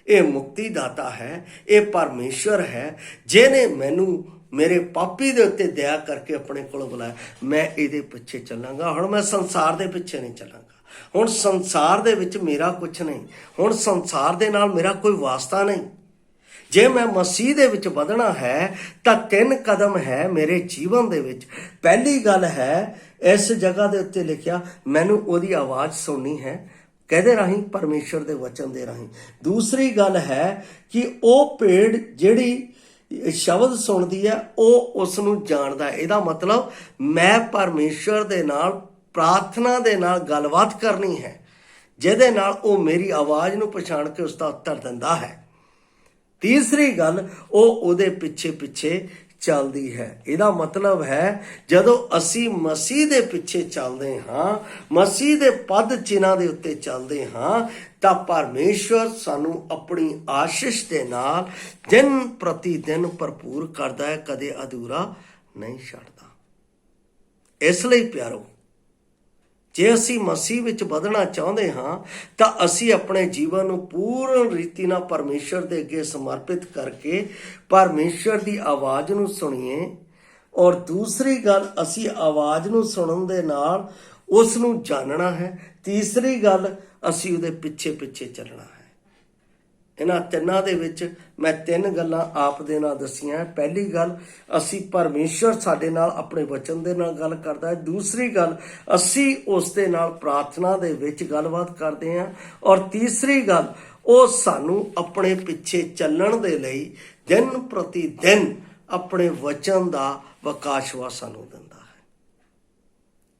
ਇਹ ਮੁਕਤੀ ਦਾਤਾ ਹੈ, ਇਹ ਪਰਮੇਸ਼ਰ ਹੈ, ਜਿਹਨੇ ਮੈਨੂੰ ਮੇਰੇ ਪਾਪੀ ਦੇ ਉੱਤੇ ਦਇਆ ਕਰਕੇ ਆਪਣੇ ਕੋਲ ਬੁਲਾਇਆ। ਮੈਂ ਇਹਦੇ ਪਿੱਛੇ ਚੱਲਾਂਗਾ। ਹੁਣ ਮੈਂ ਸੰਸਾਰ ਦੇ ਪਿੱਛੇ ਨਹੀਂ ਚੱਲਾਂਗਾ। ਹੁਣ ਸੰਸਾਰ ਦੇ ਵਿੱਚ ਮੇਰਾ ਕੁਛ ਨਹੀਂ, ਹੁਣ ਸੰਸਾਰ ਦੇ ਨਾਲ ਮੇਰਾ ਕੋਈ ਵਾਸਤਾ ਨਹੀਂ। ਜੇ ਮੈਂ ਮਸੀਹ ਦੇ ਵਿੱਚ ਵਧਣਾ ਹੈ ਤਾਂ 3 ਕਦਮ ਹੈ ਮੇਰੇ ਜੀਵਨ ਦੇ ਵਿੱਚ। ਪਹਿਲੀ ਗੱਲ ਹੈ, ਇਸ ਜਗ੍ਹਾ ਦੇ ਉੱਤੇ ਲਿਖਿਆ, ਮੈਨੂੰ ਉਹਦੀ ਆਵਾਜ਼ ਸੁਣਨੀ ਹੈ, ਕਿਹਦੇ ਰਾਹੀਂ? ਪਰਮੇਸ਼ਰ ਦੇ ਵਚਨ ਦੇ ਰਾਹੀਂ। ਦੂਸਰੀ ਗੱਲ ਹੈ ਕਿ ਉਹ ਭੇਡ ਜਿਹੜੀ ਸ਼ਬਦ ਸੁਣਦੀ ਹੈ ਉਹ ਉਸ ਨੂੰ ਜਾਣਦਾ ਹੈ। ਇਹਦਾ ਮਤਲਬ ਮੈਂ ਪਰਮੇਸ਼ਰ ਦੇ ਨਾਲ ਪ੍ਰਾਰਥਨਾ ਦੇ ਨਾਲ ਗੱਲਬਾਤ ਕਰਨੀ ਹੈ, ਜਿਹਦੇ ਨਾਲ ਉਹ ਮੇਰੀ ਆਵਾਜ਼ ਨੂੰ ਪਛਾਣ ਕੇ ਉਸ ਦਾ ਉੱਤਰ ਦਿੰਦਾ ਹੈ। ਤੀਸਰੀ ਗੱਲ, ਉਹ ਉਹਦੇ ਪਿੱਛੇ ਪਿੱਛੇ ਚੱਲਦੀ ਹੈ। ਇਹਦਾ ਮਤਲਬ ਹੈ ਜਦੋਂ ਅਸੀਂ ਮਸੀਹ ਦੇ ਪਿੱਛੇ ਚੱਲਦੇ ਹਾਂ, ਮਸੀਹ ਦੇ ਪਦ ਚਿੰਨ੍ਹਾਂ ਦੇ ਉੱਤੇ ਚੱਲਦੇ ਹਾਂ, ਤਾਂ ਪਰਮੇਸ਼ਵਰ ਸਾਨੂੰ ਆਪਣੀ ਆਸ਼ੀਸ਼ ਦੇ ਨਾਲ ਦਿਨ ਪ੍ਰਤੀ ਦਿਨ ਭਰਪੂਰ ਕਰਦਾ ਹੈ, ਕਦੇ ਅਧੂਰਾ ਨਹੀਂ ਛੱਡਦਾ। ਇਸ ਲਈ ਪਿਆਰੋ, ਜੇ ਅਸੀਂ ਮਸੀਹ ਵਿੱਚ ਵਧਣਾ ਚਾਹੁੰਦੇ ਹਾਂ ਤਾਂ ਅਸੀਂ ਆਪਣੇ ਜੀਵਨ ਨੂੰ ਪੂਰਨ ਰੀਤੀ ਨਾਲ ਪਰਮੇਸ਼ਰ ਦੇ ਅੱਗੇ ਸਮਰਪਿਤ ਕਰਕੇ ਪਰਮੇਸ਼ਰ ਦੀ ਆਵਾਜ਼ ਨੂੰ ਸੁਣੀਏ। ਔਰ ਦੂਸਰੀ ਗੱਲ, ਅਸੀਂ ਆਵਾਜ਼ ਨੂੰ ਸੁਣਨ ਦੇ ਨਾਲ ਉਸ ਨੂੰ ਜਾਣਨਾ ਹੈ। ਤੀਸਰੀ ਗੱਲ, ਅਸੀਂ ਉਹਦੇ ਪਿੱਛੇ ਪਿੱਛੇ ਚੱਲਣਾ ਹੈ। ਇਹਨਾਂ ਤਿੰਨਾਂ ਦੇ ਵਿੱਚ ਮੈਂ 3 ਗੱਲਾਂ ਆਪ ਦੇ ਨਾਲ ਦੱਸੀਆਂ। ਪਹਿਲੀ ਗੱਲ, ਅਸੀਂ ਪਰਮੇਸ਼ਰ ਸਾਡੇ ਨਾਲ ਆਪਣੇ ਵਚਨ ਦੇ ਨਾਲ ਗੱਲ ਕਰਦਾ ਹੈ। ਦੂਸਰੀ ਗੱਲ, ਅਸੀਂ ਉਸ ਦੇ ਨਾਲ ਪ੍ਰਾਰਥਨਾ ਦੇ ਵਿੱਚ ਗੱਲਬਾਤ ਕਰਦੇ ਹਾਂ। ਔਰ ਤੀਸਰੀ ਗੱਲ, ਉਹ ਸਾਨੂੰ ਆਪਣੇ ਪਿੱਛੇ ਚੱਲਣ ਦੇ ਲਈ ਦਿਨ ਪ੍ਰਤੀ ਦਿਨ ਆਪਣੇ ਵਚਨ ਦਾ ਵਿਕਾਸਵਾ ਸਾਨੂੰ ਦਿੰਦਾ ਹੈ।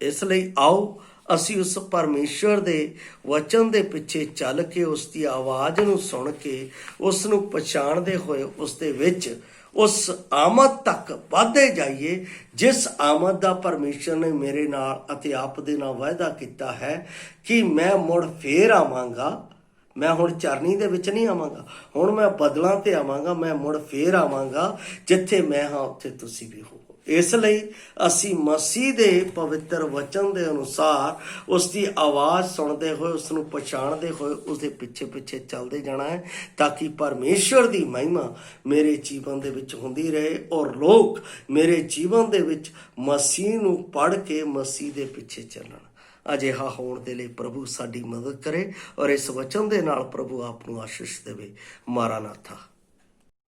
ਇਸ ਲਈ ਆਓ ਅਸੀਂ ਉਸ ਪਰਮੇਸ਼ਰ ਦੇ ਵਚਨ ਦੇ ਪਿੱਛੇ ਚੱਲ ਕੇ, ਉਸ ਦੀ ਆਵਾਜ਼ ਨੂੰ ਸੁਣ ਕੇ, ਉਸ ਨੂੰ ਪਛਾਣਦੇ ਹੋਏ ਉਸ ਦੇ ਵਿੱਚ ਉਸ ਆਮਦ ਤੱਕ ਵਧਦੇ ਜਾਈਏ, ਜਿਸ ਆਮਦ ਦਾ ਪਰਮੇਸ਼ਰ ਨੇ ਮੇਰੇ ਨਾਲ ਅਤੇ ਆਪ ਦੇ ਨਾਲ ਵਾਅਦਾ ਕੀਤਾ ਹੈ ਕਿ ਮੈਂ ਮੁੜ ਫੇਰ ਆਵਾਂਗਾ। ਮੈਂ ਹੁਣ ਚਰਨੀ ਦੇ ਵਿੱਚ ਨਹੀਂ ਆਵਾਂਗਾ, ਹੁਣ ਮੈਂ ਬਦਲਾਂ ਤੇ ਆਵਾਂਗਾ। ਮੈਂ ਮੁੜ ਫੇਰ ਆਵਾਂਗਾ, ਜਿੱਥੇ ਮੈਂ ਹਾਂ ਉੱਥੇ ਤੁਸੀਂ ਵੀ ਹੋ। ਇਸ ਲਈ ਅਸੀਂ ਮਸੀਹ ਦੇ ਪਵਿੱਤਰ ਵਚਨ ਦੇ ਅਨੁਸਾਰ ਉਸ ਦੀ ਆਵਾਜ਼ ਸੁਣਦੇ ਹੋਏ, ਉਸ ਨੂੰ ਪਛਾਣਦੇ ਹੋਏ ਉਸਦੇ ਪਿੱਛੇ ਪਿੱਛੇ ਚੱਲਦੇ ਜਾਣਾ ਹੈ, ਤਾਂ ਕਿ ਪਰਮੇਸ਼ਰ ਦੀ ਮਹਿਮਾ ਮੇਰੇ ਜੀਵਨ ਦੇ ਵਿੱਚ ਹੁੰਦੀ ਰਹੇ ਔਰ ਲੋਕ ਮੇਰੇ ਜੀਵਨ ਦੇ ਵਿੱਚ ਮਸੀਹ ਨੂੰ ਪੜ੍ਹ ਕੇ ਮਸੀਹ ਦੇ ਪਿੱਛੇ ਚੱਲਣ। ਅਜਿਹਾ ਹੋਣ ਦੇ ਲਈ ਪ੍ਰਭੂ ਸਾਡੀ ਮਦਦ ਕਰੇ ਔਰ ਇਸ ਵਚਨ ਦੇ ਨਾਲ ਪ੍ਰਭੂ ਆਪ ਨੂੰ ਆਸ਼ੀਸ਼ ਦੇਵੇ। ਮਾਰਾਨਾਥਾ।